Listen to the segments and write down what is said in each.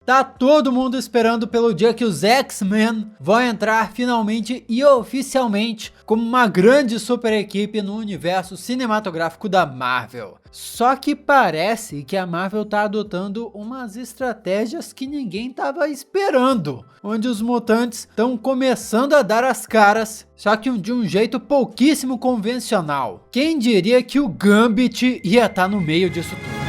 Tá todo mundo esperando pelo dia que os X-Men vão entrar finalmente e oficialmente como uma grande super equipe no universo cinematográfico da Marvel. Só que parece que a Marvel tá adotando umas estratégias que ninguém tava esperando, onde os mutantes estão começando a dar as caras, só que de um jeito pouquíssimo convencional. Quem diria que o Gambit ia estar no meio disso tudo?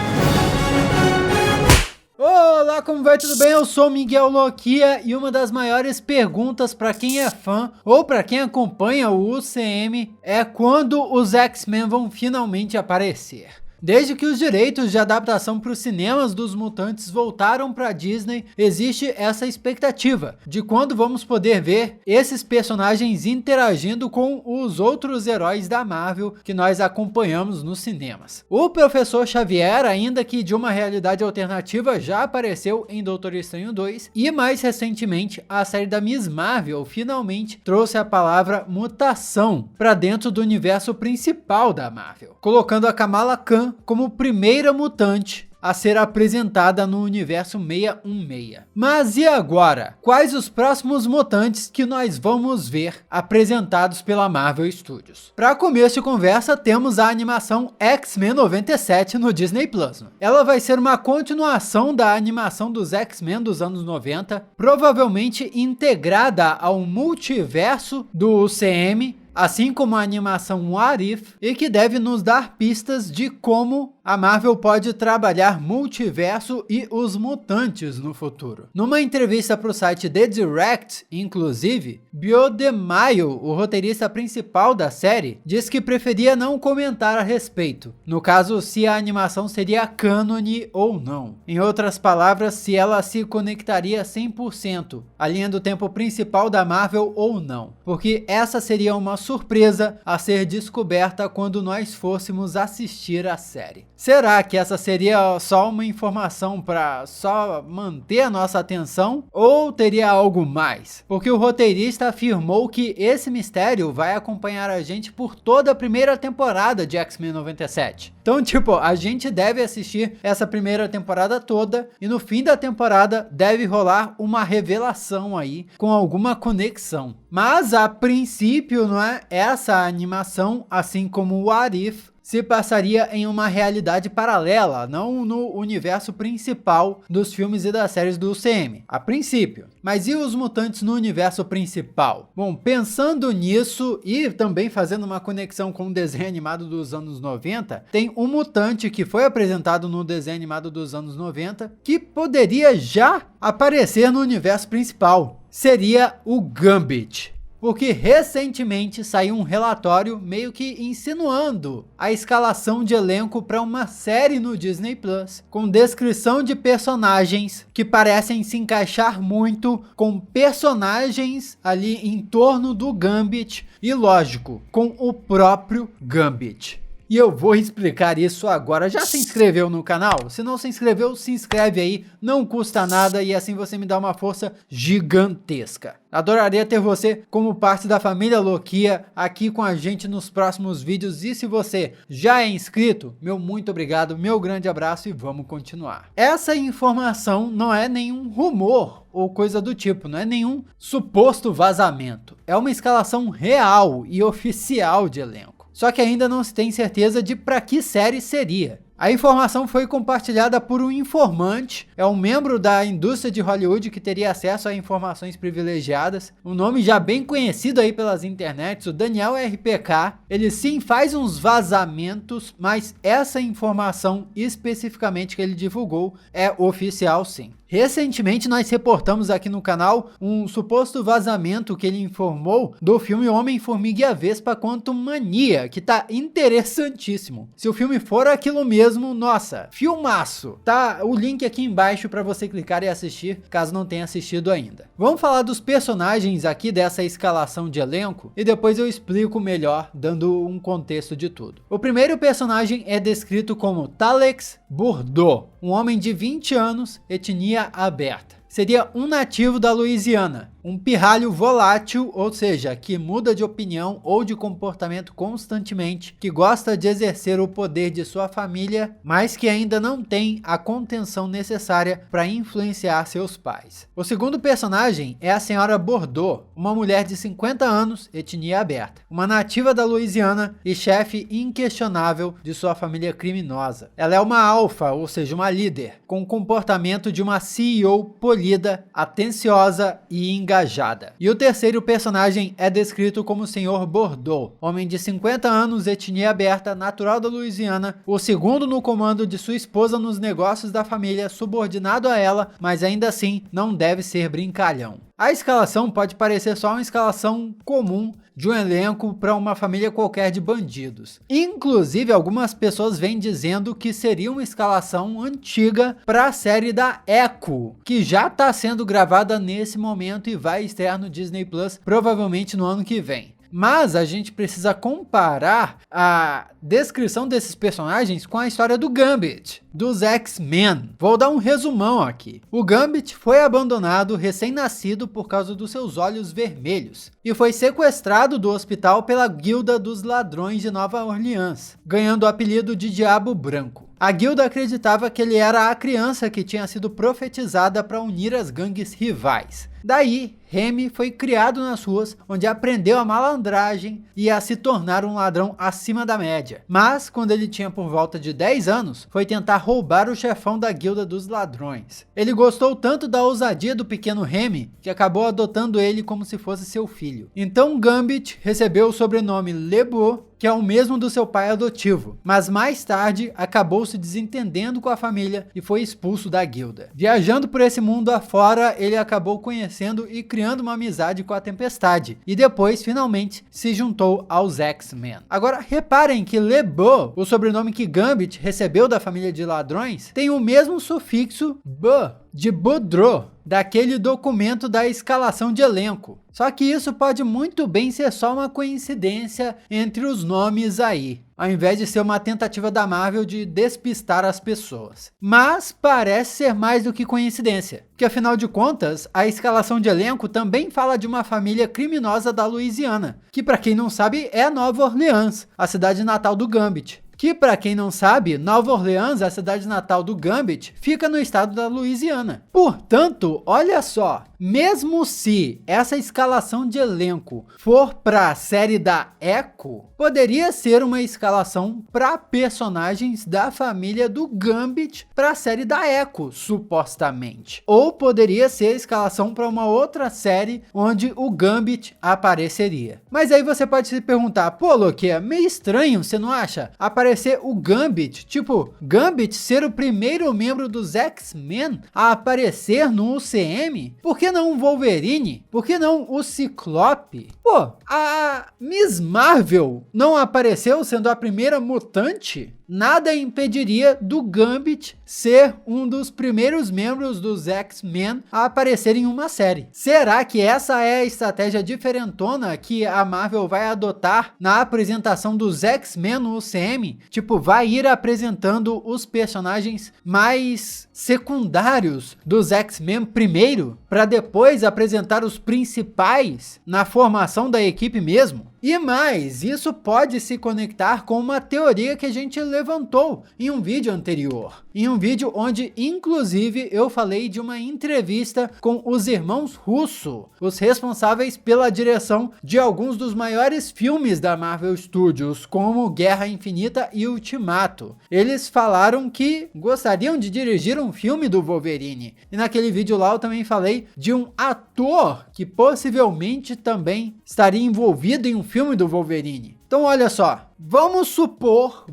Olá, como vai? Tudo bem? Eu sou Miguel Loquia e uma das maiores perguntas para quem é fã ou para quem acompanha o UCM é quando os X-Men vão finalmente aparecer. Desde que os direitos de adaptação para os cinemas dos Mutantes voltaram para a Disney, existe essa expectativa de quando vamos poder ver esses personagens interagindo com os outros heróis da Marvel que nós acompanhamos nos cinemas. O Professor Xavier, ainda que de uma realidade alternativa, já apareceu em Doutor Estranho 2 e mais recentemente a série da Miss Marvel finalmente trouxe a palavra mutação para dentro do universo principal da Marvel, colocando a Kamala Khan como primeira mutante a ser apresentada no universo 616. Mas e agora? Quais os próximos mutantes que nós vamos ver apresentados pela Marvel Studios? Para começo de conversa, temos a animação X-Men 97 no Disney Plus. Ela vai ser uma continuação da animação dos X-Men dos anos 90, provavelmente integrada ao multiverso do UCM, assim como a animação What If, e que deve nos dar pistas de como a Marvel pode trabalhar multiverso e os mutantes no futuro. Numa entrevista para o site The Direct, inclusive, Bio DeMaio, o roteirista principal da série, diz que preferia não comentar a respeito, no caso se a animação seria cânone ou não. Em outras palavras, se ela se conectaria 100% à linha do tempo principal da Marvel ou não, porque essa seria uma surpresa a ser descoberta quando nós fôssemos assistir a série. Será que essa seria só uma informação para só manter a nossa atenção? Ou teria algo mais? Porque o roteirista afirmou que esse mistério vai acompanhar a gente por toda a primeira temporada de X-Men 97. Então, tipo, a gente deve assistir essa primeira temporada toda e no fim da temporada deve rolar uma revelação aí com alguma conexão. Mas a princípio, não é? Essa animação, assim como o What If, se passaria em uma realidade paralela, não no universo principal dos filmes e das séries do UCM, a princípio. Mas e os mutantes no universo principal? Bom, pensando nisso e também fazendo uma conexão com o desenho animado dos anos 90, tem um mutante que foi apresentado no desenho animado dos anos 90 que poderia já aparecer no universo principal. Seria o Gambit. Porque recentemente saiu um relatório meio que insinuando a escalação de elenco para uma série no Disney Plus, com descrição de personagens que parecem se encaixar muito com personagens ali em torno do Gambit e, lógico, com o próprio Gambit. E eu vou explicar isso agora. Já se inscreveu no canal? Se não se inscreveu, se inscreve aí, não custa nada e assim você me dá uma força gigantesca. Adoraria ter você como parte da família Loquia aqui com a gente nos próximos vídeos e se você já é inscrito, meu muito obrigado, meu grande abraço e vamos continuar. Essa informação não é nenhum rumor ou coisa do tipo, não é nenhum suposto vazamento. É uma escalação real e oficial de elenco. Só que ainda não se tem certeza de para que série seria. A informação foi compartilhada por um informante, é um membro da indústria de Hollywood que teria acesso a informações privilegiadas, um nome já bem conhecido aí pelas internets, o Daniel RPK. Ele sim faz uns vazamentos, mas essa informação especificamente que ele divulgou é oficial sim. Recentemente nós reportamos aqui no canal um suposto vazamento que ele informou do filme Homem-Formiga e a Vespa Quantumania, que tá interessantíssimo. Se o filme for aquilo mesmo, nossa, filmaço! Tá o link aqui embaixo para você clicar e assistir, caso não tenha assistido ainda. Vamos falar dos personagens aqui dessa escalação de elenco e depois eu explico melhor, dando um contexto de tudo. O primeiro personagem é descrito como Talex Bordeaux, um homem de 20 anos, etnia aberta. Seria um nativo da Louisiana, um pirralho volátil, ou seja, que muda de opinião ou de comportamento constantemente, que gosta de exercer o poder de sua família, mas que ainda não tem a contenção necessária para influenciar seus pais. O segundo personagem é a senhora Bordeaux, uma mulher de 50 anos, etnia aberta, uma nativa da Louisiana e chefe inquestionável de sua família criminosa. Ela é uma alfa, ou seja, uma líder, com o comportamento de uma CEO polida, atenciosa e engajada. E o terceiro personagem é descrito como o Sr. Bordeaux, homem de 50 anos, etnia aberta, natural da Louisiana, o segundo no comando de sua esposa nos negócios da família, subordinado a ela, mas ainda assim não deve ser brincalhão. A escalação pode parecer só uma escalação comum de um elenco para uma família qualquer de bandidos. Inclusive, algumas pessoas vêm dizendo que seria uma escalação antiga para a série da Echo, que já está sendo gravada nesse momento e vai estrear no Disney Plus, provavelmente no ano que vem. Mas a gente precisa comparar a descrição desses personagens com a história do Gambit, dos X-Men. Vou dar um resumão aqui. O Gambit foi abandonado recém-nascido por causa dos seus olhos vermelhos e foi sequestrado do hospital pela Guilda dos Ladrões de Nova Orleans, ganhando o apelido de Diabo Branco. A guilda acreditava que ele era a criança que tinha sido profetizada para unir as gangues rivais. Daí, Remy foi criado nas ruas, onde aprendeu a malandragem e a se tornar um ladrão acima da média. Mas, quando ele tinha por volta de 10 anos, foi tentar roubar o chefão da guilda dos ladrões. Ele gostou tanto da ousadia do pequeno Remy, que acabou adotando ele como se fosse seu filho. Então Gambit recebeu o sobrenome LeBeau, que é o mesmo do seu pai adotivo, mas mais tarde acabou se desentendendo com a família e foi expulso da guilda. Viajando por esse mundo afora, ele acabou conhecendo e criando uma amizade com a Tempestade, e depois finalmente se juntou aos X-Men. Agora reparem que LeBeau, o sobrenome que Gambit recebeu da família de ladrões, tem o mesmo sufixo "beau", de Boudreaux, daquele documento da escalação de elenco. Só que isso pode muito bem ser só uma coincidência entre os nomes aí, ao invés de ser uma tentativa da Marvel de despistar as pessoas. Mas parece ser mais do que coincidência, porque afinal de contas, a escalação de elenco também fala de uma família criminosa da Louisiana, que para quem não sabe é Nova Orleans, a cidade natal do Gambit. Que, para quem não sabe, Nova Orleans, a cidade natal do Gambit, fica no estado da Louisiana. Portanto, olha só, mesmo se essa escalação de elenco for para a série da Echo, poderia ser uma escalação para personagens da família do Gambit para a série da Echo, supostamente. Ou poderia ser a escalação para uma outra série onde o Gambit apareceria. Mas aí você pode se perguntar, pô, Loki, é meio estranho, você não acha? Aparecer o Gambit, tipo, Gambit ser o primeiro membro dos X-Men a aparecer no UCM? Por que não o Wolverine? Por que não o Ciclope? Pô, a Miss Marvel não apareceu sendo a primeira mutante? Nada impediria do Gambit ser um dos primeiros membros dos X-Men a aparecer em uma série. Será que essa é a estratégia diferentona que a Marvel vai adotar na apresentação dos X-Men no UCM? Tipo, vai ir apresentando os personagens mais secundários dos X-Men primeiro, para depois apresentar os principais na formação da equipe mesmo? E mais, isso pode se conectar com uma teoria que a gente levantou em um vídeo anterior. Em um vídeo onde, inclusive, eu falei de uma entrevista com os irmãos Russo, os responsáveis pela direção de alguns dos maiores filmes da Marvel Studios, como Guerra Infinita e Ultimato. Eles falaram que gostariam de dirigir um filme do Wolverine. E naquele vídeo lá eu também falei de um ator que possivelmente também estaria envolvido em um filme do Wolverine. Então olha só, vamos supor,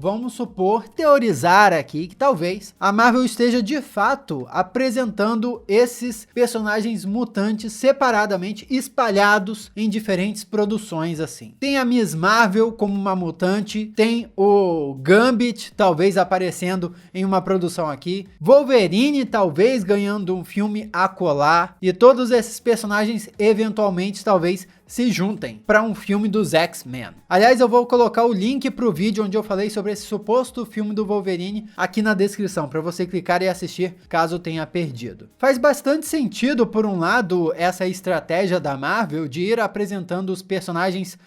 teorizar aqui que talvez a Marvel esteja de fato apresentando esses personagens mutantes separadamente, espalhados em diferentes produções assim. Tem a Miss Marvel como uma mutante, tem o Gambit talvez aparecendo em uma produção aqui, Wolverine talvez ganhando um filme a colar, e todos esses personagens eventualmente talvez se juntem para um filme dos X-Men. Aliás, eu vou colocar o link pro vídeo onde eu falei sobre esse suposto filme do Wolverine aqui na descrição, para você clicar e assistir caso tenha perdido. Faz bastante sentido, por um lado, essa estratégia da Marvel de ir apresentando os personagens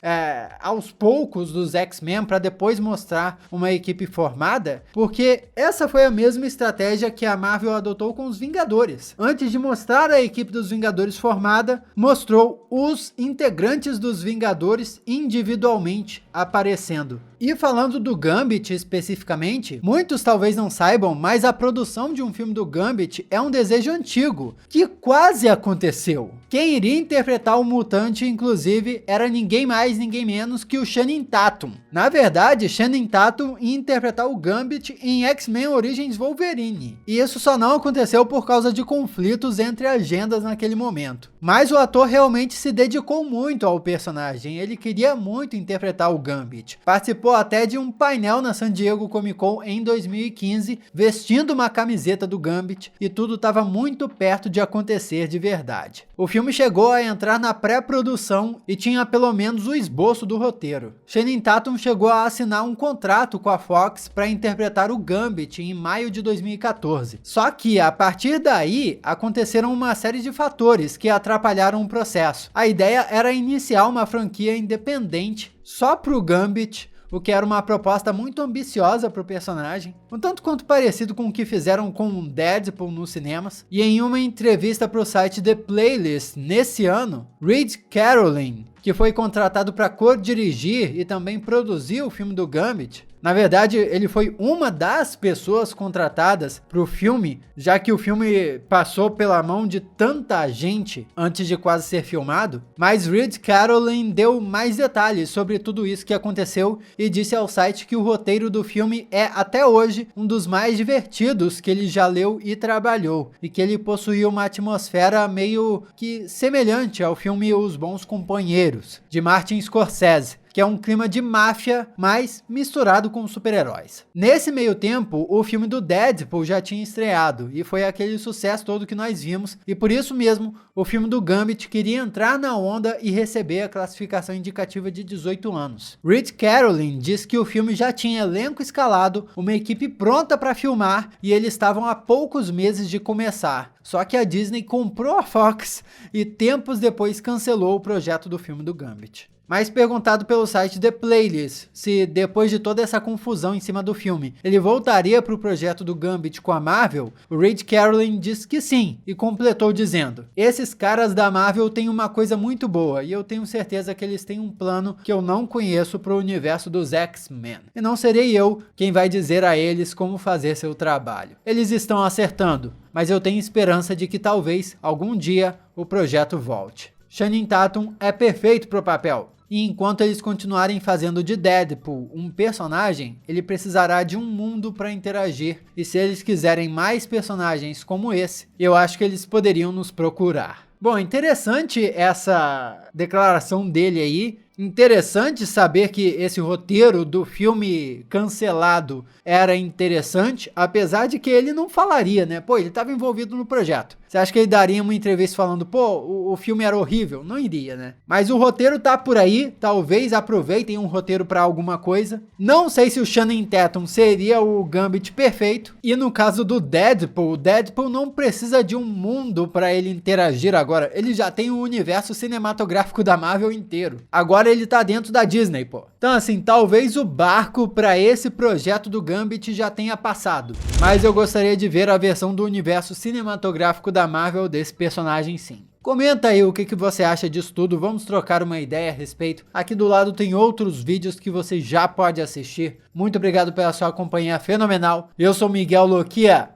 aos poucos dos X-Men para depois mostrar uma equipe formada, porque essa foi a mesma estratégia que a Marvel adotou com os Vingadores. Antes de mostrar a equipe dos Vingadores formada, mostrou os integrantes dos Vingadores individualmente aparecendo. E falando do Gambit especificamente, muitos talvez não saibam, mas a produção de um filme do Gambit é um desejo antigo, que quase aconteceu. Quem iria interpretar o mutante, inclusive, era ninguém mais, ninguém menos que o Channing Tatum. Na verdade, Channing Tatum ia interpretar o Gambit em X-Men Origins Wolverine. E isso só não aconteceu por causa de conflitos entre agendas naquele momento. Mas o ator realmente se dedicou muito ao personagem, ele queria muito interpretar o Gambit. Participou até de um painel na San Diego Comic Con em 2015, vestindo uma camiseta do Gambit, e tudo estava muito perto de acontecer de verdade. O filme chegou a entrar na pré-produção e tinha pelo menos o esboço do roteiro. Channing Tatum chegou a assinar um contrato com a Fox para interpretar o Gambit em maio de 2014. Só que a partir daí aconteceram uma série de fatores que atrapalharam o processo. A ideia era iniciar uma franquia independente só para o Gambit, o que era uma proposta muito ambiciosa para o personagem, um tanto quanto parecido com o que fizeram com Deadpool nos cinemas. E em uma entrevista para o site The Playlist nesse ano, Reed Carolin, que foi contratado para co-dirigir e também produzir o filme do Gambit, na verdade, ele foi uma das pessoas contratadas para o filme, já que o filme passou pela mão de tanta gente antes de quase ser filmado. Mas Reed Carolin deu mais detalhes sobre tudo isso que aconteceu e disse ao site que o roteiro do filme é, até hoje, um dos mais divertidos que ele já leu e trabalhou, e que ele possuía uma atmosfera meio que semelhante ao filme Os Bons Companheiros, de Martin Scorsese, que é um clima de máfia, mas misturado com super-heróis. Nesse meio tempo, o filme do Deadpool já tinha estreado, e foi aquele sucesso todo que nós vimos, e por isso mesmo, o filme do Gambit queria entrar na onda e receber a classificação indicativa de 18 anos. Reed Carolin diz que o filme já tinha elenco escalado, uma equipe pronta para filmar, e eles estavam há poucos meses de começar. Só que a Disney comprou a Fox e tempos depois cancelou o projeto do filme do Gambit. Mas perguntado pelo site The Playlist se depois de toda essa confusão em cima do filme, ele voltaria para o projeto do Gambit com a Marvel, o Reed Carolin disse que sim, e completou dizendo: esses caras da Marvel têm uma coisa muito boa, e eu tenho certeza que eles têm um plano que eu não conheço para o universo dos X-Men. E não serei eu quem vai dizer a eles como fazer seu trabalho. Eles estão acertando, mas eu tenho esperança de que talvez, algum dia, o projeto volte. Channing Tatum é perfeito pro papel. E enquanto eles continuarem fazendo de Deadpool um personagem, ele precisará de um mundo para interagir. E se eles quiserem mais personagens como esse, eu acho que eles poderiam nos procurar. Bom, interessante essa declaração dele aí. Interessante saber que esse roteiro do filme cancelado era interessante, apesar de que ele não falaria, né? Pô, ele estava envolvido no projeto. Você acha que ele daria uma entrevista falando, pô, o filme era horrível? Não iria, né? Mas o roteiro tá por aí, talvez aproveitem um roteiro para alguma coisa. Não sei se o Channing Tatum seria o Gambit perfeito. E no caso do Deadpool, o Deadpool não precisa de um mundo para ele interagir agora. Ele já tem o universo cinematográfico da Marvel inteiro. Agora ele tá dentro da Disney, pô. Então assim, talvez o barco para esse projeto do Gambit já tenha passado. Mas eu gostaria de ver a versão do universo cinematográfico da Marvel desse personagem sim. Comenta aí o que você acha disso tudo, vamos trocar uma ideia a respeito. Aqui do lado tem outros vídeos que você já pode assistir. Muito obrigado pela sua companhia fenomenal. Eu sou Miguel Loquia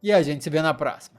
e a gente se vê na próxima.